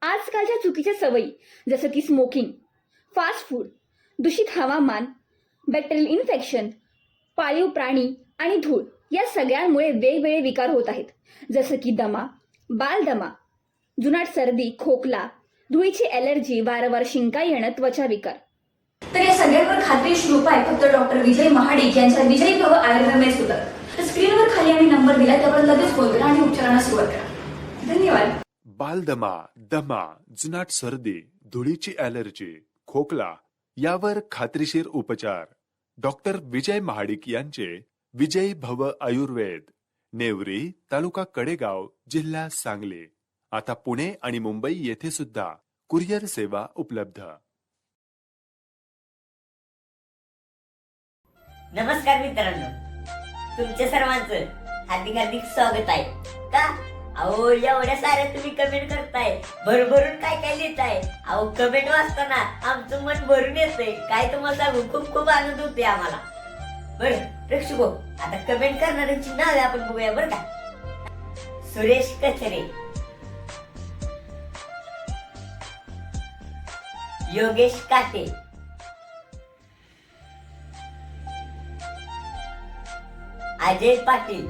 आजकालच्या चुकीच्या सवयी जसं की स्मोकिंग, फास्ट फूड, दूषित हवामान, बॅक्टेरियल इन्फेक्शन, पाळीव प्राणी आणि धूळ या सगळ्यांमुळे वेगवेगळे विकार होत आहेत. जसं की दमा, बालदमा, जुनाट सर्दी, खोकला, धुळीची ॲलर्जी, वारंवार शिंका येणं, त्वचा विकार. तर या सगळ्यांवर खात्रीशीर उपाय फक्त डॉक्टर विजय महाडिक यांच्या विजयी भव आयुर्वेद होतात. तर स्क्रीनवर खाली आम्ही नंबर दिला, त्यावर लगेच फोन करा आणि उपचारांना सुरुवात करा. धन्यवाद. बालदमा, दमा, जुनाट सर्दी, धुळीची ॲलर्जी, खोकला यावर खात्रीशीर उपचार. डॉक्टर विजय महाडिक यांचे विजयी भव आयुर्वेद, नेवरी, तालुका कडेगाव, जिल्हा सांगली. आता पुणे आणि मुंबई येथे सुद्धा कुरिअर सेवा उपलब्ध. नमस्कार मित्रांनो, तुमच्या सर्वांचं हार्दिक हार्दिक स्वागत आहे. का अहो एवढ्या साऱ्या तुम्ही कमेंट करताय, भरभरून काय काय लिहिताय. अहो कमेंट वाचताना आमचं मन भरून येतंय. काय तुम्हाला सांगू, खूप खूप आनंद होते आम्हाला. बरं प्रेक्षको, आता कमेंट करणाऱ्यांची नावे आपण बघूया बरं का. सुरेश कचरे, योगेश काटे, अजय पाटील,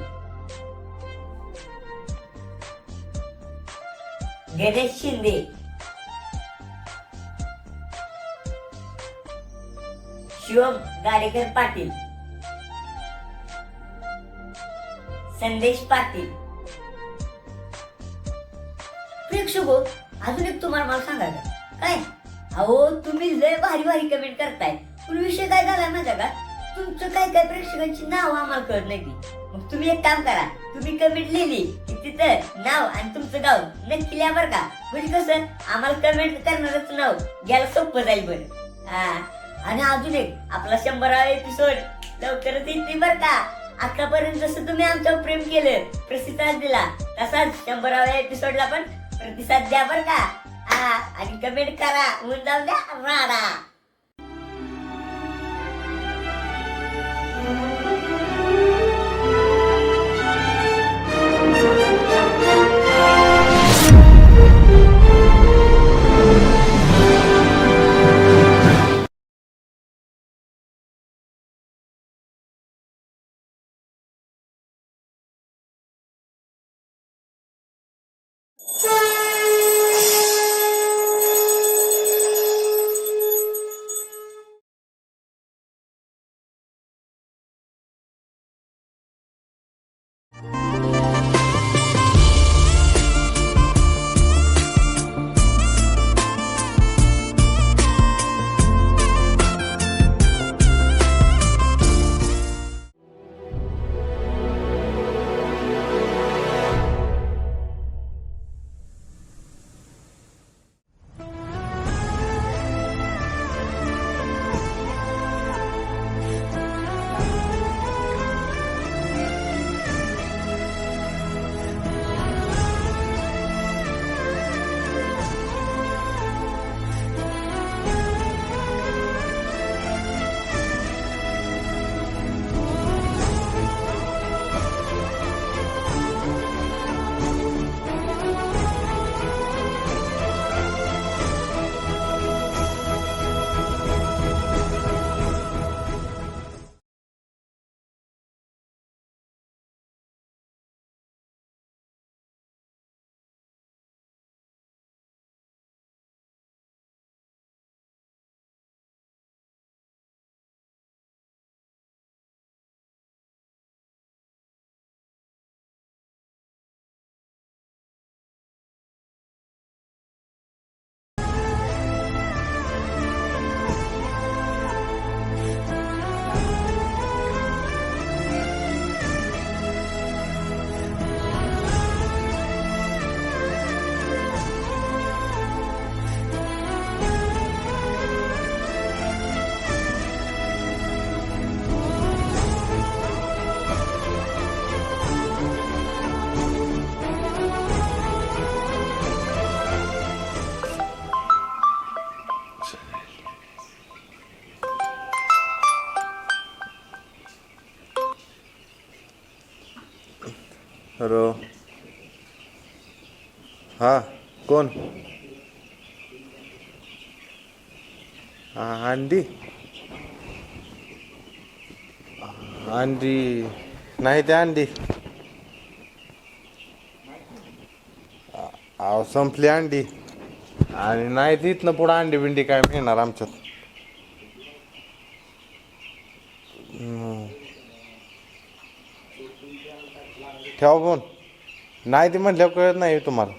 गणेश शिंदे, शिवम गाडेकर पाटील, संदेश पाटील. प्रेक्षको, अजून एक तुम्हाला मला सांगायचं काय. अहो तुम्ही लय भारी भारी कमेंट करताय, पण विषय काय झाला माहिती का, तुमचं काय काय प्रेक्षकांची नाव आम्हाला कळत नाही. मग तुम्ही एक काम करा, तुम्ही कमेंट लिहिली की तिथं नाव आणि तुमचं गाव नक्की लिहा बरं का. म्हणजे कसं आम्हाला कमेंट करणारच नाव घ्यायला सोपं जाईल बरं. आणि अजून एक, आपला 100वा एपिसोड लवकरच येते बरं का. आतापर्यंत जसं तुम्ही आमच्यावर प्रेम केलं, प्रतिसाद दिला, तसाच 100व्या एपिसोडला पण प्रतिसाद द्या बरं का. आणि कमेंट करा, होऊन जाऊ द्या राडा. हॅलो, हां कोण. अंडी अंडी नाही ते अंडी अहो संपली अंडी आणि नाही तिथनं पुढं अंडी बिंडी काय मिळणार आमच्यात. ठेवा फोन. नाही ते म्हटल्यावर कळत नाही तुम्हाला.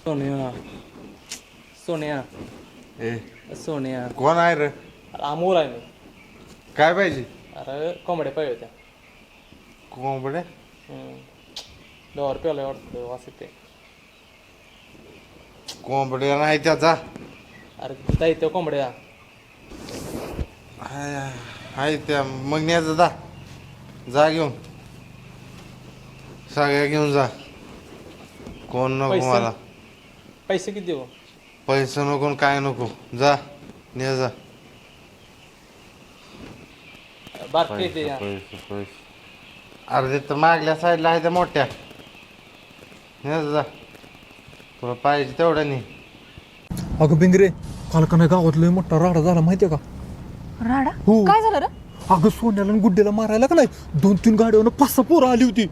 सोन्या सोन्या ए सोन्या कोण आहे रे? अमोल आहे मी. काय पाहिजे? अरे कोंबड्या पाहिजे होत्या. कोंबड्या? डॉर प्याला वाटतं वास येते. कोंबड्या नाही त्याचा. अरे तिथं येते कोंबड्या. आहे त्या मग न्यायचं जा घेऊन सगळ्या घेऊन जा. कोण नको पैसे? मला. पैसे किती देऊ? पैसे नको काय नको. जा न्या जा. बारके येते या. पैसे अर्धे तर मागल्या साईडला आहे त्या मोठ्या. न्या जा तुला पाहिजे तेवढ्या नाही. अगं बिंगरे, काल का नाही गावात लय मोठा राडा झाला माहितीये का? राडा हो. काय झालं रे? अगं सोन्याला आणि गुड्डेला मारायला का नाही 2-3 गाड्यावर 5-6 पोरं आली होती.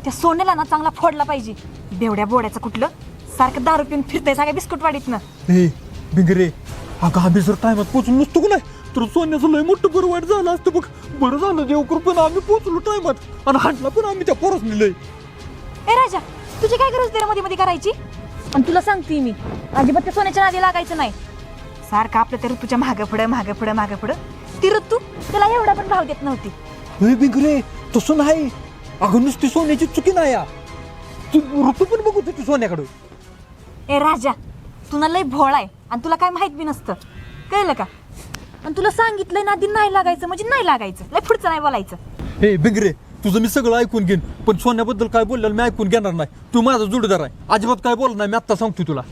त्या सोन्याला ना चांगला फोडला पाहिजे. बेवड्या बोड्याचं कुठलं सारखं दारू पिऊन फिरतंय सगळ्या बिस्कुट वाडीत ना. हे बिंगरे, अगं आम्ही जर टायमात पोचलो नसतो का नाही तर सोन्याचं लय मोठं बरं वाईट झालं असतं बघ. बरं झालं देवकृपेनं आम्ही पोचलो टायमात आणि हाटला पण आम्ही त्या पोरस नेलंय. ए राजा, तुझी काय गरज त्याला मध्ये मध्ये करायची? आणि तुला सांगते मी, अजिबात त्या सोन्याच्या नादी लागायचं नाही. सारखं आपलं त्या ऋतूच्या मागं पुढं ती ऋतू त्याला एवढा पण भाव देत नव्हती. हे बिंगरे, तसं नाही. अगं नुसती सोन्याची चुकी नाही या. तू ऋतू पण बघत होती सोन्याकडं. ए राजा, तू ना लय भोळा आहे आणि तुला काय माहित बी नसतं, कळलं का? आणि तुला सांगितलंय नादी नाही लागायचं म्हणजे नाही लागायचं, लय पुढचं नाही बोलायचं. हे बिंगरे, तुझं मी सगळं ऐकून घेईन पण सोन्याबद्दल काय बोललेलं मी ऐकून घेणार नाही. तू माझा जोडीदार आहे, अजिबात काय बोलणार नाही. मी आत्ता सांगतो तुला.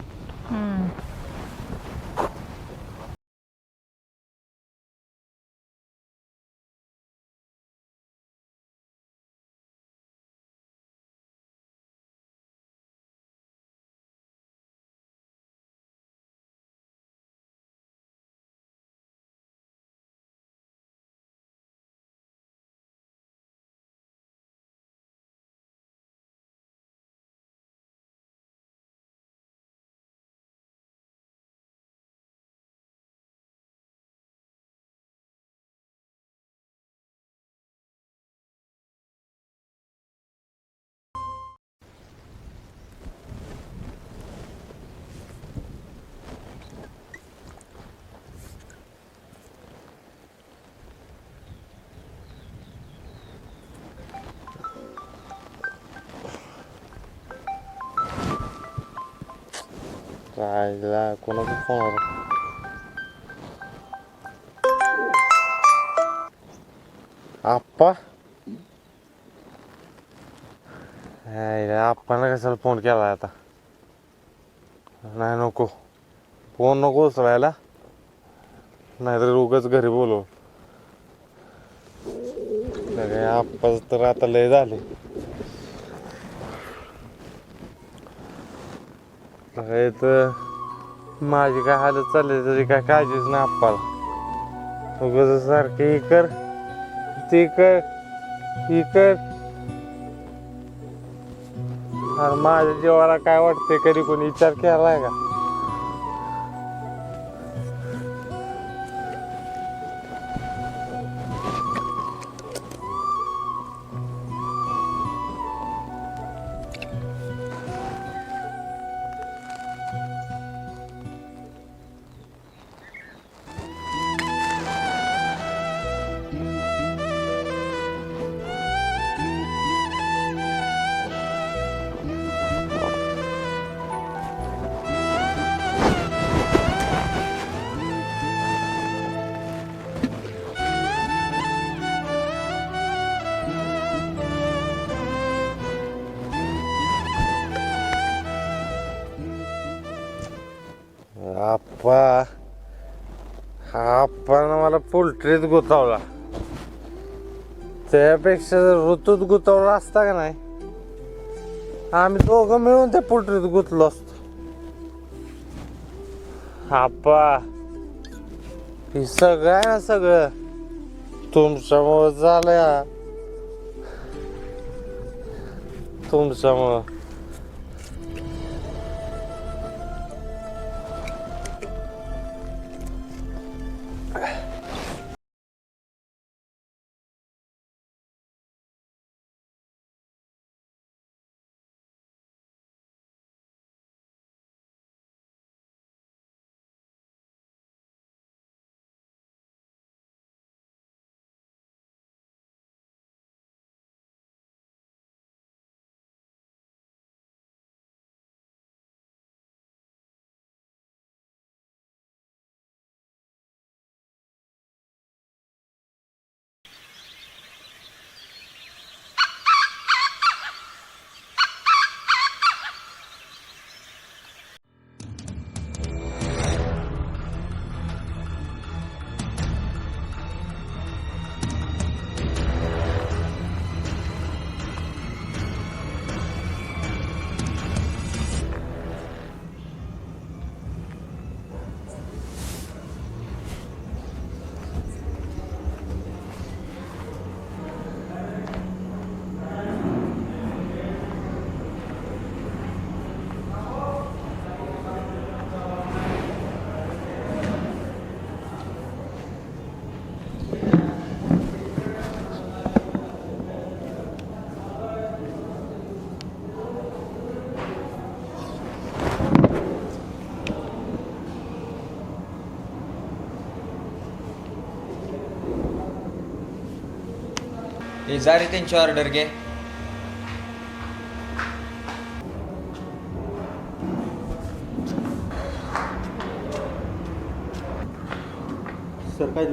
राहिला कोणाचा फोन आला? आप्पा? आप्पानं कशाला फोन केला आता? नाही नको फोन नको उचलायला, नाहीतर उगाच घरी बोलव. आप्पाच तर आता लय झाले. तर माझी काय हालत चालली तरी काय काळजीच नाही आप्पाला. उगाच सारखे ही कर ती कर ही कर. अरे माझ्या जीवाला काय वाटते कधी कोणी विचार केलाय का? आप्पा आप्पानं मला पोल्ट्रीत गुतावला. त्यापेक्षा जर ऋतूत गुतावला असता का नाही, आम्ही दोघं मिळून त्या पोल्ट्रीत गुतलो असतो. आप्पा हे सगळं आहे ना, सगळं तुमच्यामुळं झालंय. तुमच्यामुळं हे जा रे त्यांची ऑर्डर घे. सर काय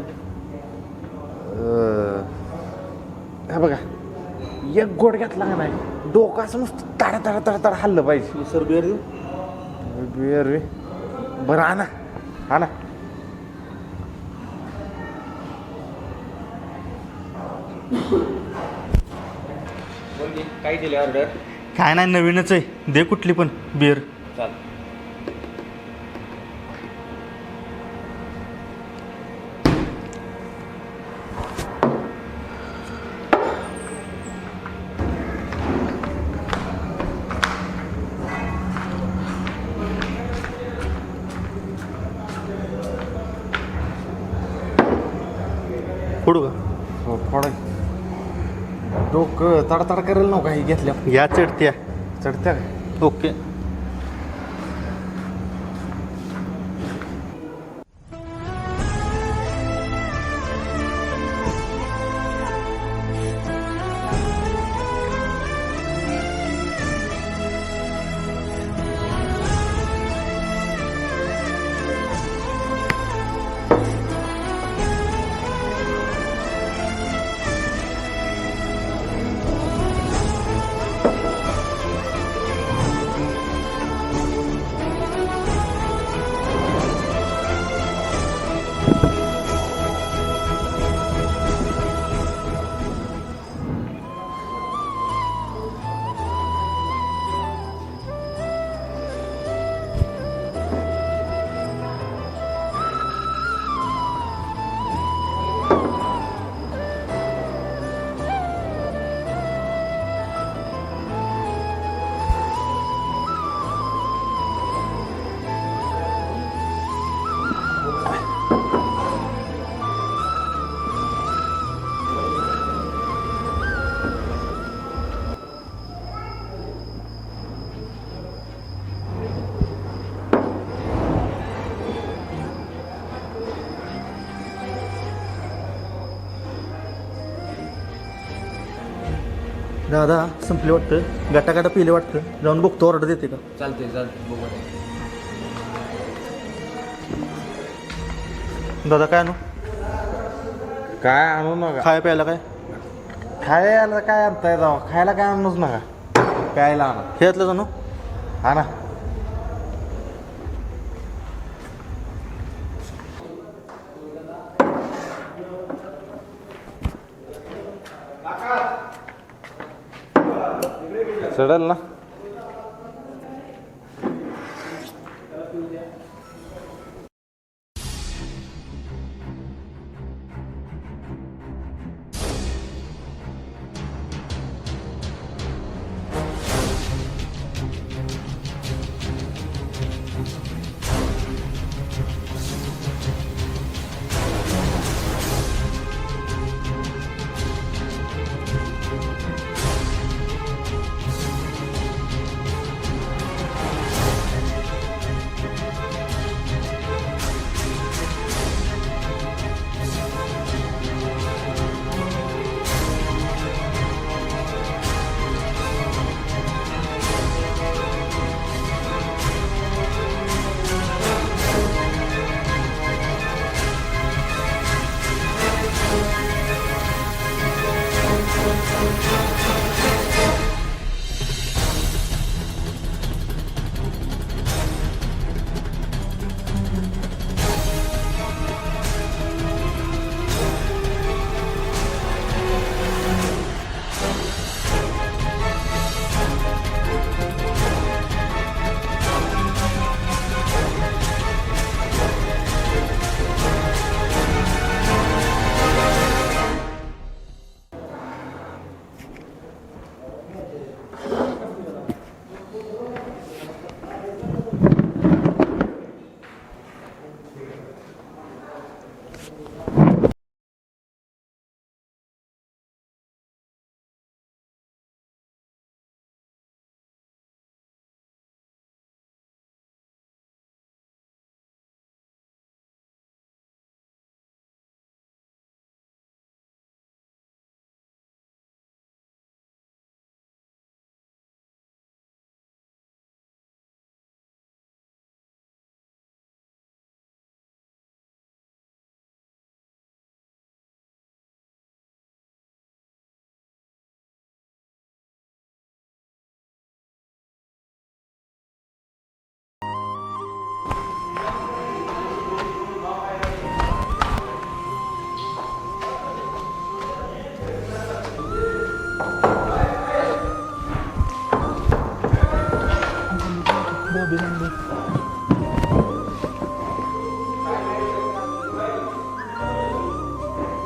हा बघा, एक गोड घेतला का नाही, डोकं असं नुसतं ताडा ताडा ताडा ताडा हल्लं पाहिजे. सर बिअर देऊ? बिअर रे, बरं आणा आणा. काय दिले ऑर्डर? काय नाही, नवीनच आहे, दे कुठली पण बिअर. चाल. फोडू का? हो फोडा. डोकं ताडा ताडा करेल नव्हता हे घेतल्या. या चढत्या. चढत्या का? ओके. दादा संपले वाटतं, गाटा पिले वाटतं, जाऊन बघतो ऑर्डर देते का. चालते बघू. दादा काय आणू, काय आणू नका. खाय प्यायला काय, खायला काय आणताय जाऊ, खायला काय आणूच नका, प्यायला आणा. ह्यातलं जाणू. हा ना. चढल ना.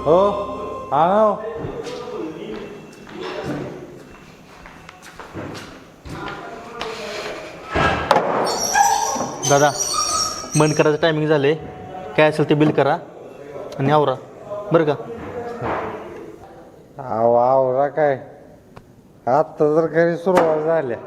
हो आणा. दादा बंद करायचं टायमिंग झाले, काय असेल ते बिल करा आणि आवरा बरं का. आवरा काय, आता जर घरी सुरुवात झाल्या.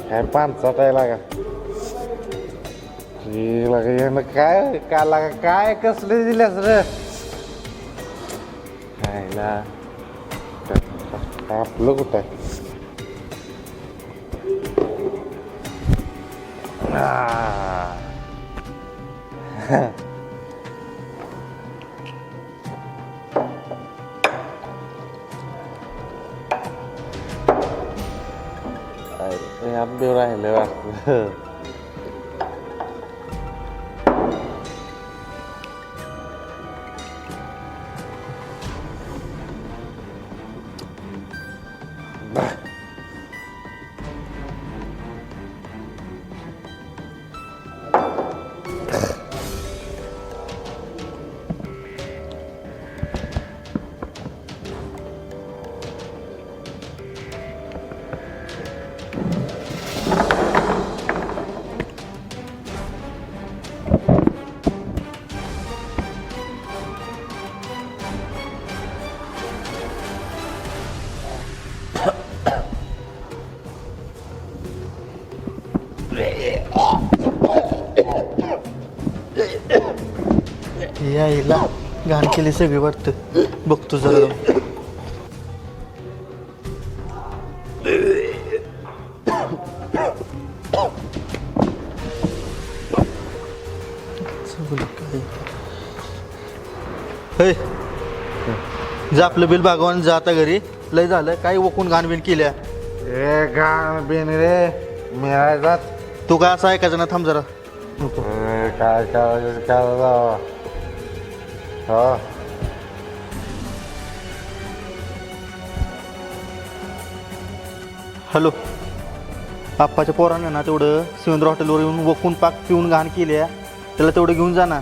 काय पानसाटायला का काय काय लागा, काय कसले दिल्यास रे. खायला आपलं कुठं आहे. आंबे राहिले वाटतं. यायला घाण केली सगळी वाटतं. बघतो जरा जाऊन. हे, जा आपलं बिल भागवान जा आता घरी. लय झालं काय वकून घाण बिन केल्या. ए घाण बिन रे मी आहे जात. तू काय असं ऐकायचं ना, थांब जरा. काय करायचं काय जावा. हो हॅलो, आप्पाच्या पोराने ना तेवढं शिवेंद्र हॉटेलवर येऊन वकून पाक पिऊन घाण केल्या, त्याला तेवढं घेऊन जा ना.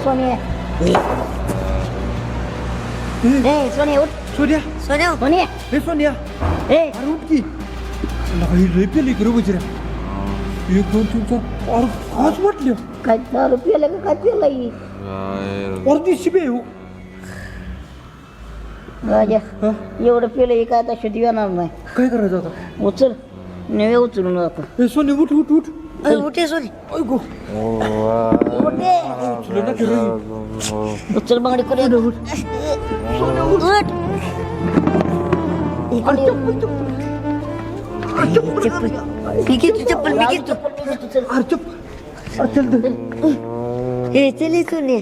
सोनिया सोनिया उठ. सोनिया, सोनिया सोनिया हे सोनिया, अरे उठ की. नाही लय पेली की रे बजऱ्या. 1 2 3 4 अरे खास वाटलं. काय दारू पिलं का काय पिलं अर्धी शिबे हो. राजा हा? एवढं पिलं काय आता शेती येणार नाही. काय करायचं आता? उचल नवे उचलून आपण. हे सोनिया उठ उठ उठ. उठे सोनी ऐको उठे तुला ना की रे. उचल बांगडी करू उठ. चप्पल मी घेतो. अरे चुप. अरे चल दे. हे चल सोनिया.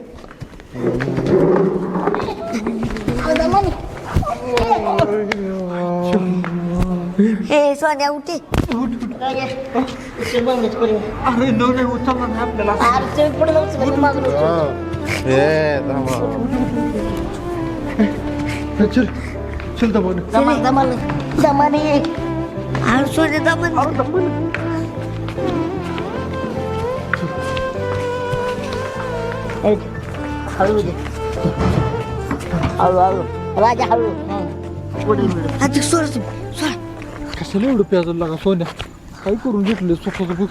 हे सोन्या उठे. अरे नवरे उचलला नाही आपल्याला. चल चल दमन. हळू दे. हळू हळू राजा हळू. कशाला एवढं प्याजल लागा सोन्या. काय करून घेतलं स्वतःच बघ.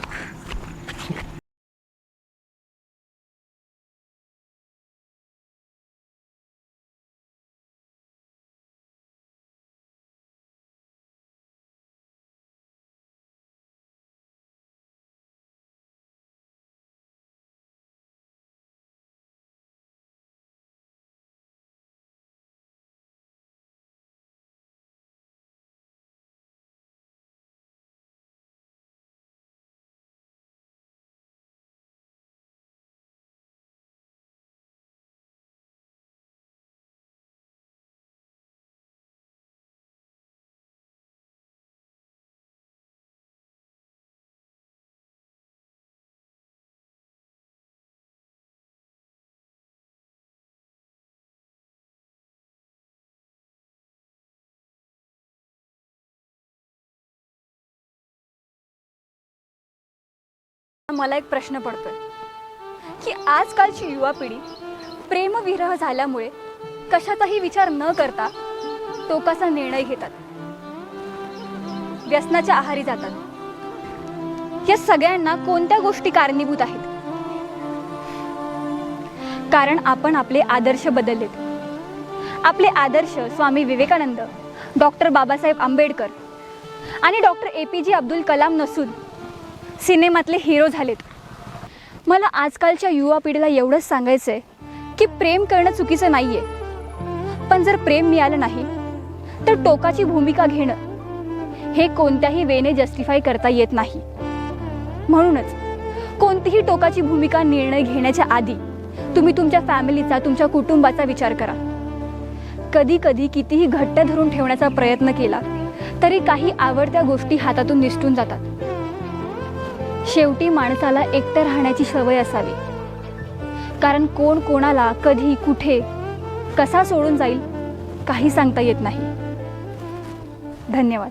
मला एक प्रश्न पडतोय की आजकालची युवा पिढी प्रेमविरह झाल्यामुळे कशाचाही विचार न करता टोकाचा निर्णय घेतात, व्यसनाच्या आहारी जातात. या सगळ्यांना कोणत्या गोष्टी कारणीभूत आहेत? कारण आपण आपले आदर्श बदललेत. आपले आदर्श स्वामी विवेकानंद, डॉक्टर बाबासाहेब आंबेडकर आणि डॉक्टर APJ अब्दुल कलाम नसून सिनेमातले हिरो झालेत. मला आजकालच्या युवा पिढीला एवढंच सांगायचं आहे की प्रेम करणं चुकीचं नाही आहे, पण जर प्रेम मिळालं नाही तर टोकाची भूमिका घेणं हे कोणत्याही वेने जस्टिफाय करता येत नाही. म्हणूनच कोणतीही टोकाची भूमिका निर्णय घेण्याच्या आधी तुम्ही तुमच्या फॅमिलीचा, तुमच्या कुटुंबाचा विचार करा. कधी कधी कितीही घट्ट धरून ठेवण्याचा प्रयत्न केला तरी काही आवडत्या गोष्टी हातातून निसटून जातात. शेवटी माणसाला एकटं राहण्याची सवय असावी, कारण कोण कोणाला कधी कुठे कसा सोडून जाईल काही सांगता येत नाही. धन्यवाद.